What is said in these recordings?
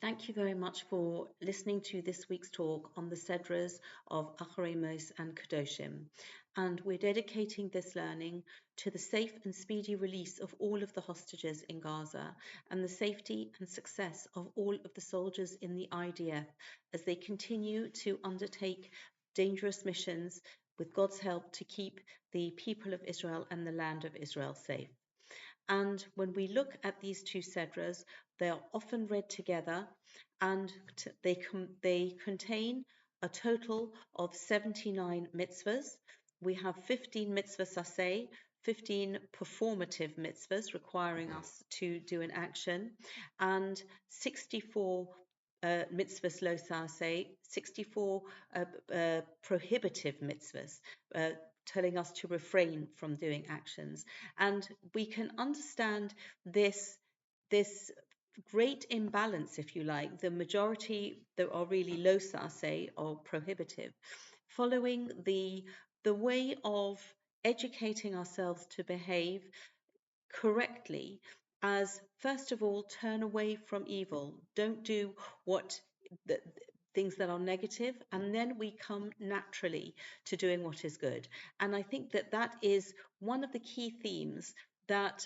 Thank you very much for listening to this week's talk on the Sedras of Acharei and Kedoshim. And we're dedicating this learning to the safe and speedy release of all of the hostages in Gaza and the safety and success of all of the soldiers in the IDF as they continue to undertake dangerous missions with God's help to keep the people of Israel and the land of Israel safe. And when we look at these two sedras, they are often read together and they contain a total of 79 mitzvahs. We have 15 mitzvahs saseh, 15 performative mitzvahs requiring us to do an action, and 64 mitzvahs lo saseh, 64 prohibitive mitzvahs, telling us to refrain from doing actions. And we can understand this great imbalance, if you like. The majority that are really lo saseh or prohibitive, following the way of educating ourselves to behave correctly as, first of all, turn away from evil. Don't do what the things that are negative, and then we come naturally to doing what is good. And I think that that is one of the key themes that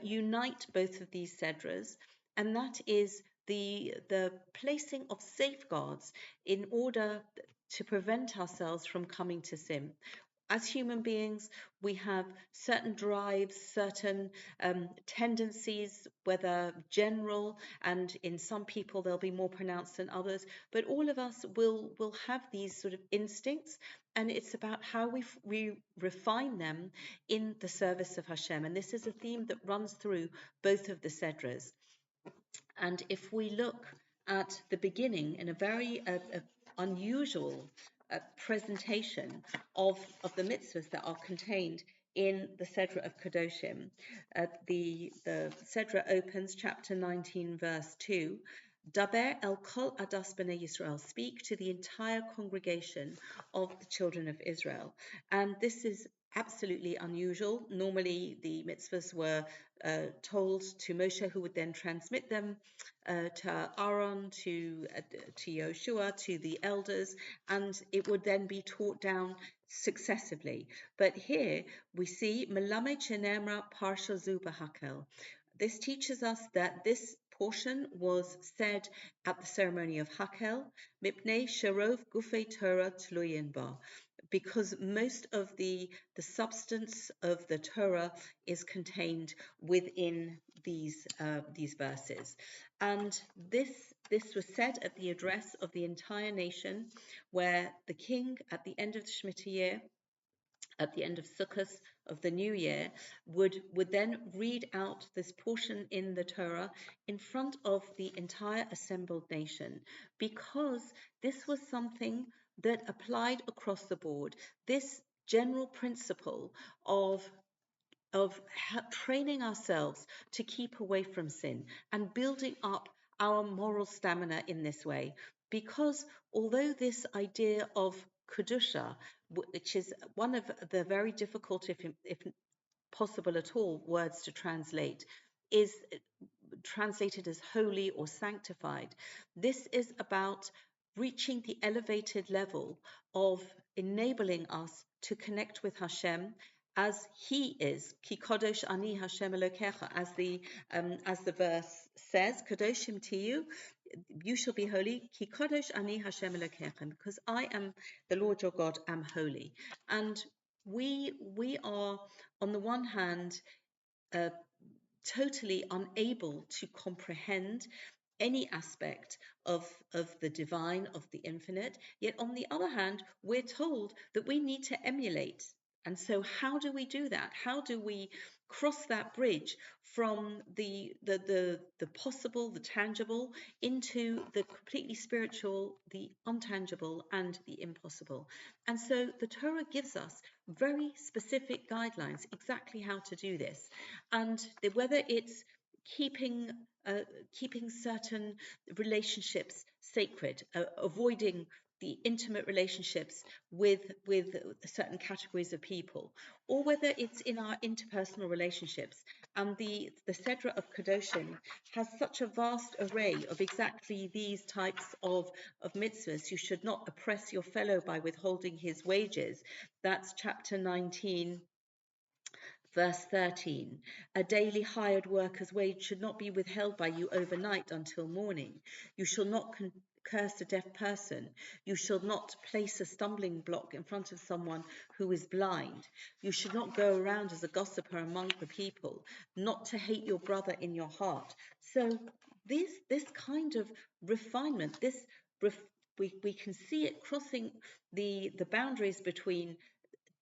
unite both of these cedras, and that is the placing of safeguards in order to prevent ourselves from coming to sin. As human beings, we have certain drives, certain tendencies, whether general, and in some people they'll be more pronounced than others, but all of us will have these sort of instincts, and it's about how we refine them in the service of Hashem. And this is a theme that runs through both of the Sedras. And if we look at the beginning in a very unusual presentation of the mitzvahs that are contained in the Sedra of Kedoshim, the Sedra opens chapter 19, verse 2. Daber el kol adas b'nei Yisrael, speak to the entire congregation of the children of Israel. And this is absolutely unusual. Normally, the mitzvahs were told to Moshe, who would then transmit them to Aaron, to Yoshua, to the elders, and it would then be taught down successively. But here we see Melamed Shenemra Parsha Zu B'Hakel. This teaches us that this portion was said at the ceremony of Hakel, Mipnei Sharov Gufei Torah Tluyin Ba, because most of the substance of the Torah is contained within these verses. And this was said at the address of the entire nation, where the king, at the end of the Shemitah year, at the end of Sukkot of the new year, would then read out this portion in the Torah in front of the entire assembled nation, because this was something that applied across the board. This general principle of training ourselves to keep away from sin and building up our moral stamina in this way. Because although this idea of kedusha, which is one of the very difficult, if possible at all, words to translate, is translated as holy or sanctified. This is about reaching the elevated level of enabling us to connect with Hashem as He is. Ki kadosh ani Hashem Elokecha, as the verse says, Kedoshim to you, you shall be holy. Ki kadosh ani Hashem Elokecha, because I am the Lord your God, am holy. And we are, on the one hand, totally unable to comprehend any aspect of the divine, of the infinite. Yet on the other hand, we're told that we need to emulate. And so how do we do that? How do we cross that bridge from the possible, the tangible, into the completely spiritual, the untangible, and the impossible? And so the Torah gives us very specific guidelines exactly how to do this. And whether it's keeping certain relationships sacred, avoiding intimate relationships with certain categories of people, or whether it's in our interpersonal relationships. And the Sedra of Kedoshim has such a vast array of exactly these types of mitzvahs. You should not oppress your fellow by withholding his wages. That's chapter 19, verse 13. A daily hired worker's wage should not be withheld by you overnight until morning. You shall not curse a deaf person. You shall not place a stumbling block in front of someone who is blind. You should not go around as a gossiper among the people, not to hate your brother in your heart. So this kind of refinement, we can see it crossing the boundaries between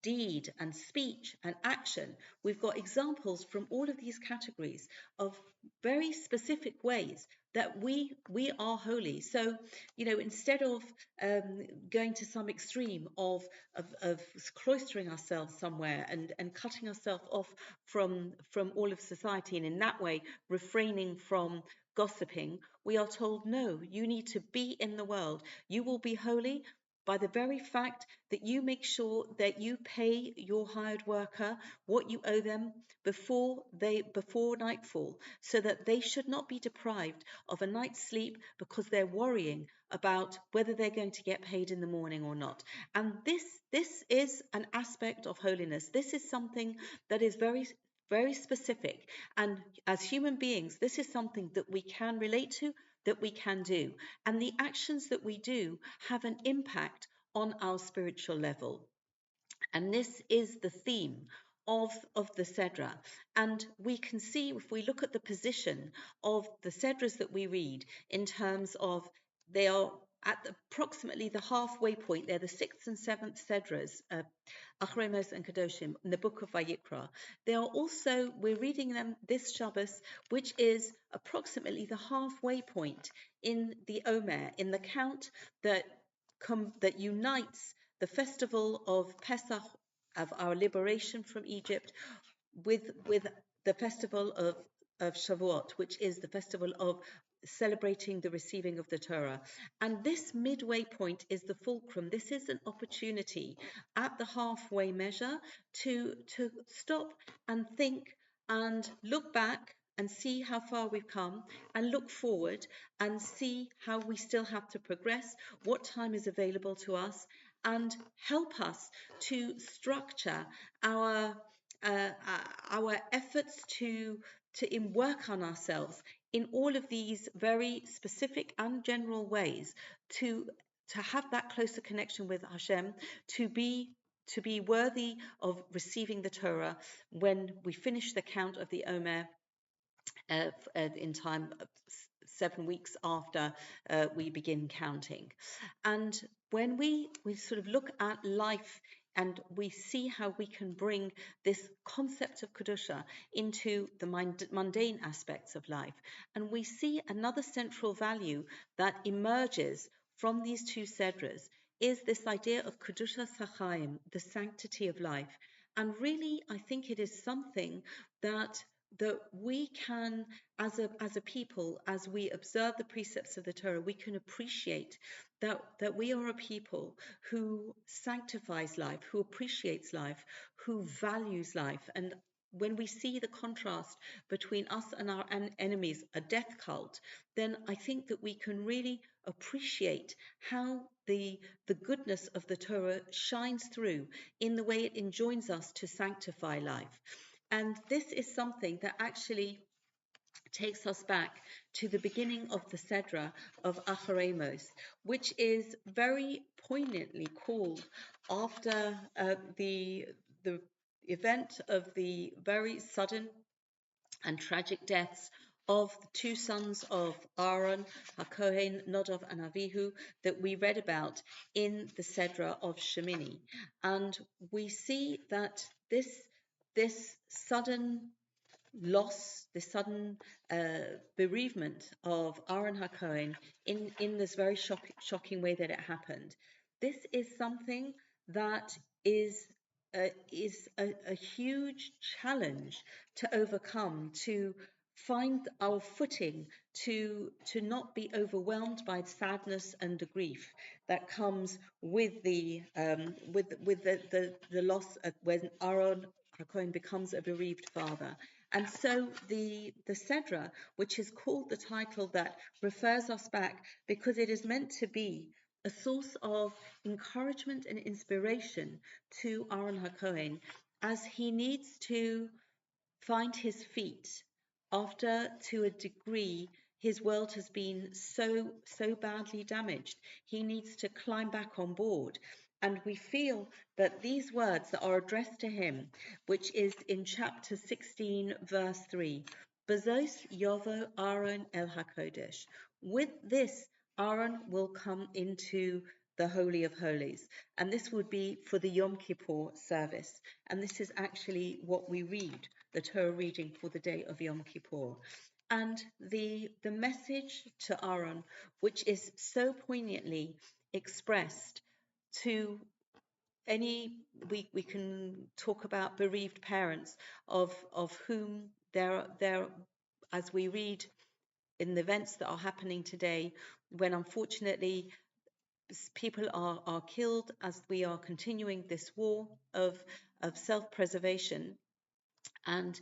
deed and speech and action. We've got examples from all of these categories of very specific ways that we are holy. So, instead of going to some extreme of cloistering ourselves somewhere and cutting ourselves off from all of society, and in that way refraining from gossiping, we are told, no, you need to be in the world. You will be holy by the very fact that you make sure that you pay your hired worker what you owe them before nightfall, so that they should not be deprived of a night's sleep because they're worrying about whether they're going to get paid in the morning or not. And this is an aspect of holiness. This is something that is very specific. And as human beings, this is something that we can relate to, that we can do. And the actions that we do have an impact on our spiritual level. And this is the theme of the Sedra. And we can see, if we look at the position of the Sedras that we read, in terms of they are at approximately the halfway point. They're the 6th and 7th Sedras, Acharei and Kedoshim, in the book of Vayikra. They are also, we're reading them this Shabbos, which is approximately the halfway point in the Omer, in the count that unites the festival of Pesach, of our liberation from Egypt, with the festival of Shavuot, which is the festival of celebrating the receiving of the Torah. And this midway point is the fulcrum. This is an opportunity at the halfway measure to stop and think and look back and see how far we've come, and look forward and see how we still have to progress, what time is available to us, and help us to structure our efforts to work on ourselves in all of these very specific and general ways, to have that closer connection with Hashem, to be worthy of receiving the Torah when we finish the count of the Omer in time 7 weeks after we begin counting. And when we sort of look at life and we see how we can bring this concept of kedusha into the mundane aspects of life, and we see another central value that emerges from these two sedras, is this idea of kedusha sachaim, the sanctity of life. And really, I think it is something that we can, as a people, as we observe the precepts of the Torah, we can appreciate that we are a people who sanctifies life, who appreciates life, who values life. And when we see the contrast between us and our enemies, a death cult, then I think that we can really appreciate how the goodness of the Torah shines through in the way it enjoins us to sanctify life. And this is something that actually takes us back to the beginning of the Sedra of Acharei, which is very poignantly called after the event of the very sudden and tragic deaths of the two sons of Aaron, HaKohen, Nadav and Avihu, that we read about in the Sedra of Shemini. And we see that this sudden loss, this sudden bereavement of Aaron HaKohen in this very shocking way that it happened, this is something that is a huge challenge to overcome, find our footing, to not be overwhelmed by sadness and the grief that comes with the loss of when Aaron HaKohen becomes a bereaved father. And so the Sedra, which is called the title that refers us back because it is meant to be a source of encouragement and inspiration to Aaron HaKohen as he needs to find his feet after, to a degree, his world has been so badly damaged. He needs to climb back on board. And we feel that these words that are addressed to him, which is in chapter 16, verse 3, Bezos Yovo Aaron El HaKodesh. With this, Aaron will come into the Holy of Holies. And this would be for the Yom Kippur service. And this is actually what we read, the Torah reading for the day of Yom Kippur. And the message to Aaron, which is so poignantly expressed to any, we can talk about bereaved parents of whom there, as we read in the events that are happening today, when unfortunately people are killed as we are continuing this war of self-preservation. And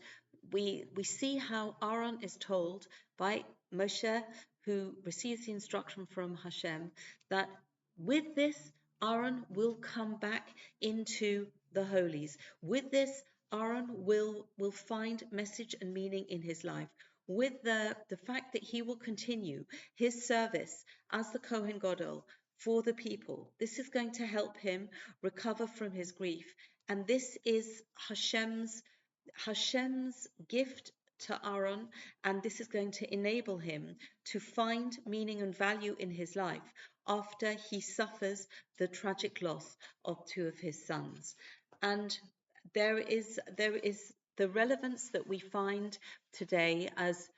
we see how Aaron is told by Moshe, who receives the instruction from Hashem, that with this, Aaron will come back into the holies. With this, Aaron will find message and meaning in his life. With the fact that he will continue his service as the Kohen Gadol for the people, this is going to help him recover from his grief. And this is Hashem's gift to Aaron, and this is going to enable him to find meaning and value in his life after he suffers the tragic loss of two of his sons. And there is the relevance that we find today as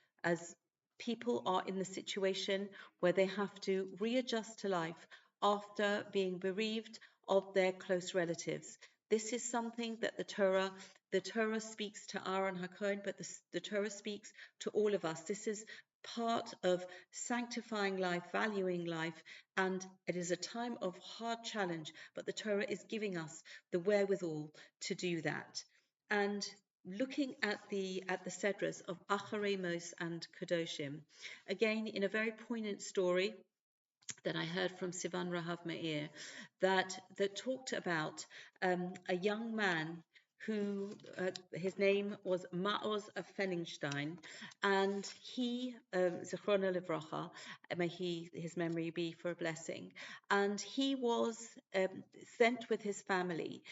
people are in the situation where they have to readjust to life after being bereaved of their close relatives. This is something that the Torah speaks to Aaron HaKohen, but the Torah speaks to all of us. This is part of sanctifying life, valuing life, and it is a time of hard challenge, but the Torah is giving us the wherewithal to do that. And looking at the Sedras of Acharei and Kedoshim, again in a very poignant story that I heard from Sivan Rahav Meir, that talked about a young man who his name was Maoz of Fenningstein, and he, Zichrono Livracha, may his memory be for a blessing, and he was sent with his family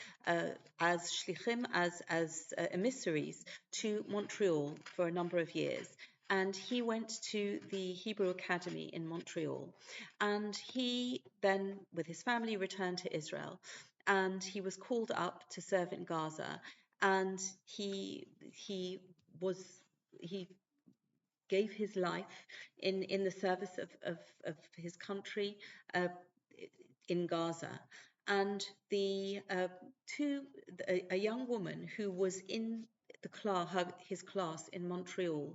as shlichim, as emissaries to Montreal for a number of years. And he went to the Hebrew Academy in Montreal. And he then, with his family, returned to Israel. And he was called up to serve in Gaza. And he gave his life in the service of his country in Gaza. And a young woman who was in his class in Montreal,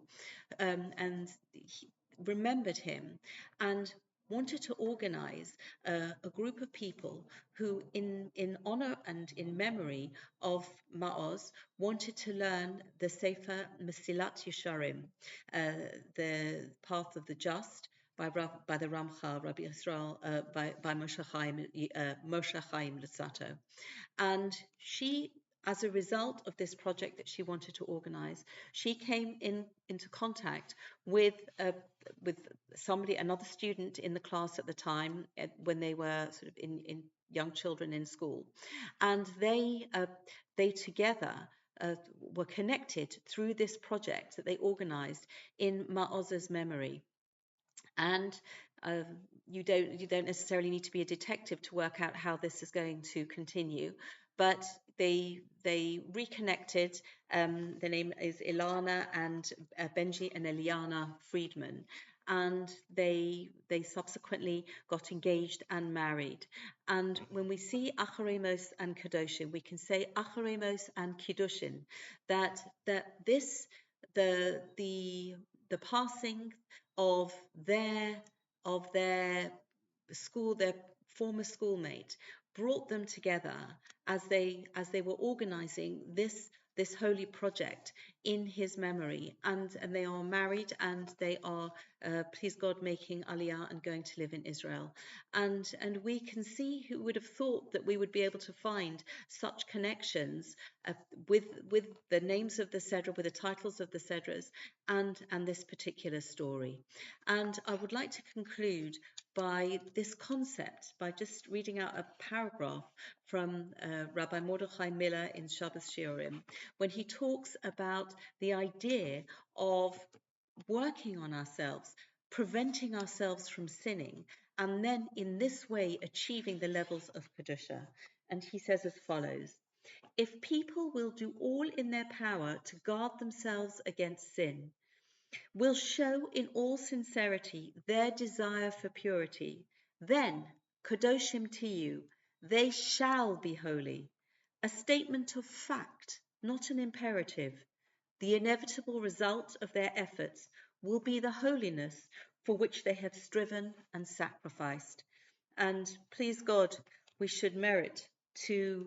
and he remembered him and wanted to organize a group of people who, in honor and in memory of Maoz, wanted to learn the Sefer Mesilat Yesharim, the Path of the Just, by the Ramchal, Rabbi Yisrael, by Moshe Chaim Luzzatto. And she, as a result of this project that she wanted to organize, she came into contact with somebody, another student in the class at the time, when they were sort of in young children in school, and they together were connected through this project that they organized in Maoz's memory. And you don't necessarily need to be a detective to work out how this is going to continue, but they reconnected. The name is Ilana and Benji and Eliana Friedman, and they subsequently got engaged and married. And when we see Acharei and Kedoshim, we can say Acharei and Kedoshim, that the passing of their of their school, their former schoolmate, brought them together as they were organizing this holy project in his memory, and they are married, and they are, please God, making Aliyah and going to live in Israel. And we can see, who would have thought that we would be able to find such connections uh, with the names of the Sedra, with the titles of the Sedras, and this particular story. And I would like to conclude by this concept, by just reading out a paragraph from Rabbi Mordechai Miller in Shabbos Shiurim, when he talks about the idea of working on ourselves, preventing ourselves from sinning, and then in this way achieving the levels of kedusha. And he says as follows: if people will do all in their power to guard themselves against sin, will show in all sincerity their desire for purity, then, Kedoshim Tiyu, they shall be holy. A statement of fact, not an imperative. The inevitable result of their efforts will be the holiness for which they have striven and sacrificed. And please God, we should merit to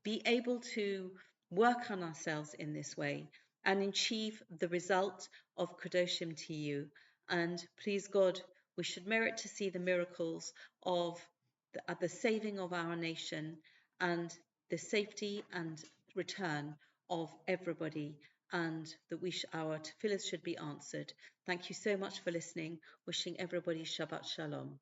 be able to work on ourselves in this way and achieve the result of Kedoshim Tiyu. And please God, we should merit to see the miracles of the saving of our nation and the safety and return of everybody, and that our tefillahs should be answered. Thank you so much for listening. Wishing everybody Shabbat Shalom.